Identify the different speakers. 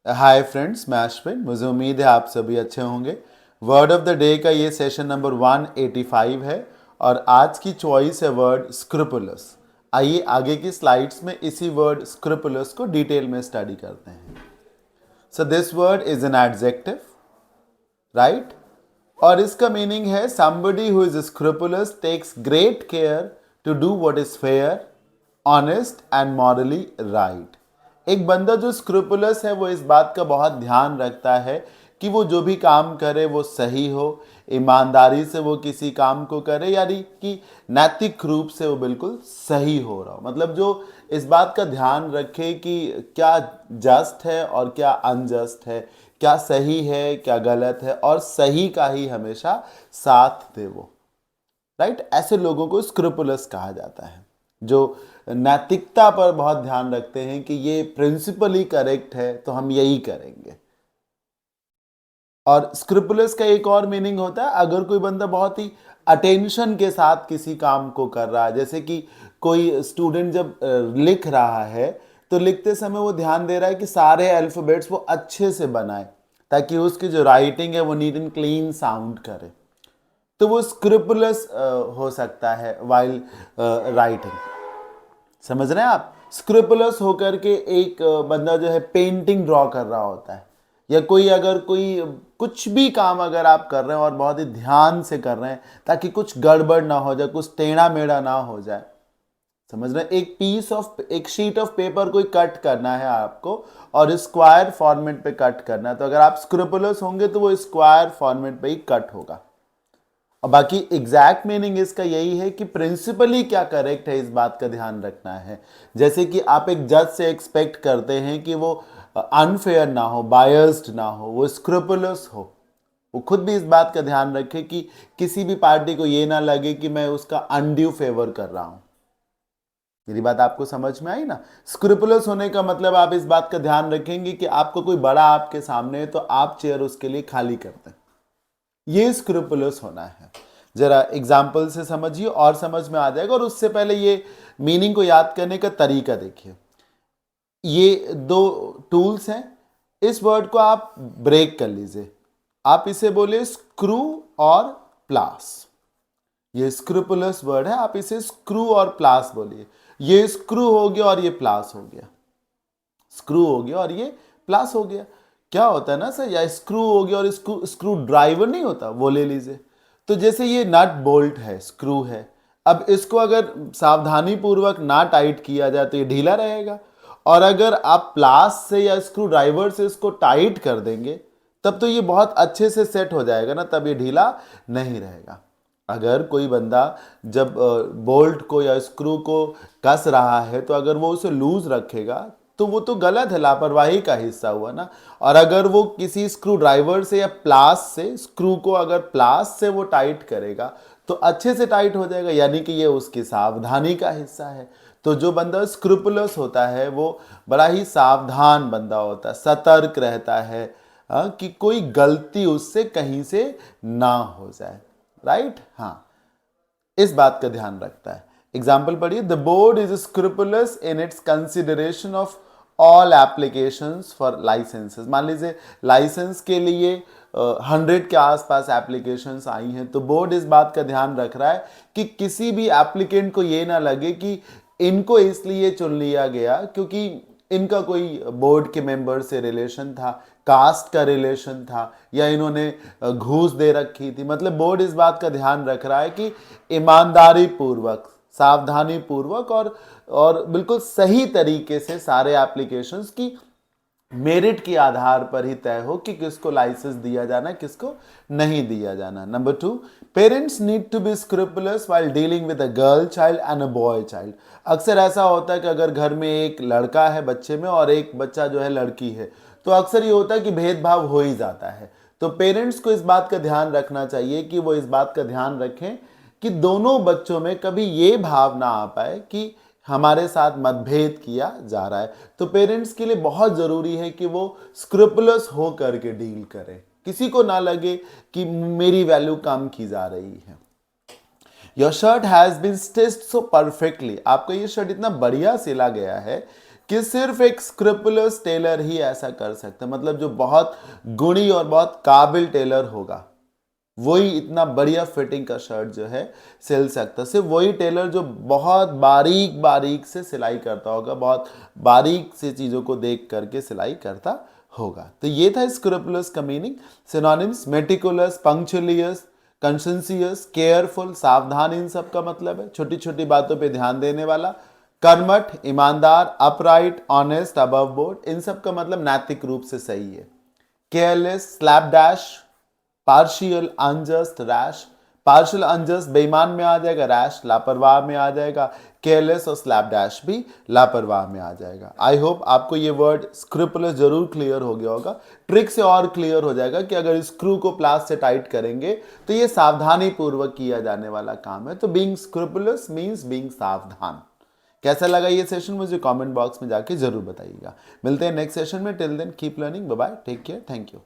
Speaker 1: Hi friends, मैं अश्विन। मुझे उम्मीद है आप सभी अच्छे होंगे। वर्ड ऑफ द डे का ये सेशन नंबर 185 है और आज की चॉइस है वर्ड स्क्रूपुलस। आइए आगे की स्लाइड्स में इसी वर्ड स्क्रूपुलस को डिटेल में स्टडी करते हैं। So this word is an adjective, right? और इसका मीनिंग है somebody who is scrupulous takes great care to do what is fair, honest and morally right। एक बंदा जो स्क्रूपुलस है वो इस बात का बहुत ध्यान रखता है कि वो जो भी काम करे वो सही हो, ईमानदारी से वो किसी काम को करे, यानी कि नैतिक रूप से वो बिल्कुल सही हो रहा हो। मतलब जो इस बात का ध्यान रखे कि क्या जस्ट है और क्या अनजस्ट है, क्या सही है क्या गलत है, और सही का ही हमेशा साथ दे वो, राइट? ऐसे लोगों को स्क्रूपुलस कहा जाता है, जो नैतिकता पर बहुत ध्यान रखते हैं कि ये प्रिंसिपली करेक्ट है तो हम यही करेंगे। और स्क्रूपुलस का एक और मीनिंग होता है अगर कोई बंदा बहुत ही अटेंशन के साथ किसी काम को कर रहा है। जैसे कि कोई स्टूडेंट जब लिख रहा है तो लिखते समय वो ध्यान दे रहा है कि सारे अल्फाबेट्स वो अच्छे से बनाए ताकि उसकी जो राइटिंग है वो नीट एंड क्लीन साउंड करे, तो वो स्क्रूपुलस हो सकता है वाइल राइटिंग। समझ रहे हैं आप? स्क्रूपुलस होकर के एक बंदा जो है पेंटिंग ड्रॉ कर रहा होता है, या कोई अगर कोई कुछ भी काम अगर आप कर रहे हैं और बहुत ही ध्यान से कर रहे हैं ताकि कुछ गड़बड़ ना हो जाए, कुछ टेढ़ा मेढ़ा ना हो जाए। समझ रहे हैं? एक शीट ऑफ पेपर कोई कट करना है आपको और स्क्वायर फॉर्मेट पे कट करना है, तो अगर आप स्क्रूपुलस होंगे तो वो स्क्वायर फॉर्मेट पे ही कट होगा। और बाकी एग्जैक्ट मीनिंग इसका यही है कि प्रिंसिपली क्या करेक्ट है इस बात का ध्यान रखना है। जैसे कि आप एक जज से एक्सपेक्ट करते हैं कि वो अनफेयर ना हो, बायस्ड ना हो, वो स्क्रूपुलस हो, वो खुद भी इस बात का ध्यान रखे कि किसी भी पार्टी को ये ना लगे कि मैं उसका अनड्यू फेवर कर रहा हूं। मेरी बात आपको समझ में आई ना? स्क्रूपुलस होने का मतलब आप इस बात का ध्यान रखेंगे कि आपको कोई बड़ा आपके सामने है तो आप चेयर उसके लिए खाली कर दें। ये स्क्रूपुलस होना है। जरा एग्जाम्पल से समझिए और समझ में आ जाएगा। और उससे पहले ये मीनिंग को याद करने का तरीका देखिए। ये दो टूल्स हैं, इस वर्ड को आप ब्रेक कर लीजिए। आप इसे बोले स्क्रू और प्लास। ये स्क्रूपुलस वर्ड है, आप इसे स्क्रू और प्लास बोलिए। ये स्क्रू हो गया और ये प्लास हो गया, स्क्रू हो गया और ये प्लास हो गया। क्या होता है ना सर, या स्क्रू हो गया और स्क्रू ड्राइवर नहीं होता, वो ले लीजिए। तो जैसे ये नट बोल्ट है, स्क्रू है, अब इसको अगर सावधानी पूर्वक ना टाइट किया जाए तो ये ढीला रहेगा, और अगर आप प्लास से या स्क्रू ड्राइवर से इसको टाइट कर देंगे तब तो ये बहुत अच्छे से सेट हो जाएगा ना, तब ये ढीला नहीं रहेगा। अगर कोई बंदा जब बोल्ट को या स्क्रू को कस रहा है तो अगर वो उसे लूज रखेगा तो वो तो गलत है, लापरवाही का हिस्सा हुआ ना। और अगर वो किसी स्क्रू ड्राइवर से या प्लास से स्क्रू को अगर प्लास से वो टाइट करेगा तो अच्छे से टाइट हो जाएगा, यानी कि ये उसकी सावधानी का हिस्सा है। तो जो बंदा स्क्रूपुलस होता है वो बड़ा ही सावधान बंदा होता है, सतर्क रहता है, कि कोई गलती उससे कहीं से ना हो जाए, राइट? हाँ, इस बात का ध्यान रखता है। एग्जाम्पल पढ़िए। The board is scrupulous in its consideration of all applications for licences. मान लीजिए लाइसेंस के लिए 100 के आसपास एप्लीकेशंस आई हैं, तो बोर्ड इस बात का ध्यान रख रहा है कि किसी भी एप्लीकेंट को ये ना लगे कि इनको इसलिए चुन लिया गया क्योंकि इनका कोई बोर्ड के मेंबर से रिलेशन था, कास्ट का रिलेशन था, या इन्होंने घूस दे रखी थी। मतलब बोर्ड इस बात का ध्यान रख रहा है कि ईमानदारी पूर्वक, सावधानी पूर्वक और बिल्कुल सही तरीके से सारे एप्लीकेशंस की मेरिट के आधार पर ही तय हो कि किसको लाइसेंस दिया जाना, किसको नहीं दिया जाना। Number 2, parents need to be scrupulous while dealing with a girl child and a boy child. अक्सर ऐसा होता है कि अगर घर में एक लड़का है बच्चे में और एक बच्चा जो है लड़की है, तो अक्सर ये होता है कि भेदभाव हो ही जाता है। तो पेरेंट्स को इस बात का ध्यान रखना चाहिए कि वो इस बात का ध्यान रखें कि दोनों बच्चों में कभी ये भाव ना आ पाए कि हमारे साथ मतभेद किया जा रहा है। तो पेरेंट्स के लिए बहुत ज़रूरी है कि वो स्क्रूपुलस हो करके डील करें, किसी को ना लगे कि मेरी वैल्यू कम की जा रही है। Your shirt has been stitched so perfectly. आपका ये शर्ट इतना बढ़िया सिला गया है कि सिर्फ एक स्क्रूपुलस टेलर ही ऐसा कर सकता है, मतलब जो बहुत गुणी और बहुत काबिल टेलर होगा वही इतना बढ़िया फिटिंग का शर्ट जो है सिल सकता है। सिर्फ वही टेलर जो बहुत बारीक बारीक से सिलाई करता होगा, बहुत बारीक से चीज़ों को देख करके सिलाई करता होगा। तो ये था स्क्रूपुलस का मीनिंग। सिनोनिम्स मेटिकुलस, पंक्चुअलियस, कंशंसियस, केयरफुल, सावधान, इन सब का मतलब है छोटी छोटी बातों पे ध्यान देने वाला। कर्मठ, ईमानदार, अपराइट, ऑनेस्ट, अबव बोर्ड, इन सब का मतलब नैतिक रूप से सही है। Careless, slapdash, partial, unjust, rash. Partial unjust बेईमान में आ जाएगा, रैश लापरवाह में आ जाएगा, केयरलेस और स्लैपडैश भी लापरवाह में आ जाएगा। आई होप आपको ये वर्ड स्क्रूपुलस जरूर क्लियर हो गया होगा। ट्रिक से और क्लियर हो जाएगा कि अगर स्क्रू को प्लास से टाइट करेंगे तो ये सावधानी पूर्वक किया जाने वाला काम है। तो बीइंग स्क्रूपुलस मींस बीइंग सावधान। कैसा लगा ये सेशन मुझे कमेंट बॉक्स में जाके जरूर बताइएगा। मिलते हैं नेक्स्ट सेशन में। Till then keep learning, bye bye, take care, thank you.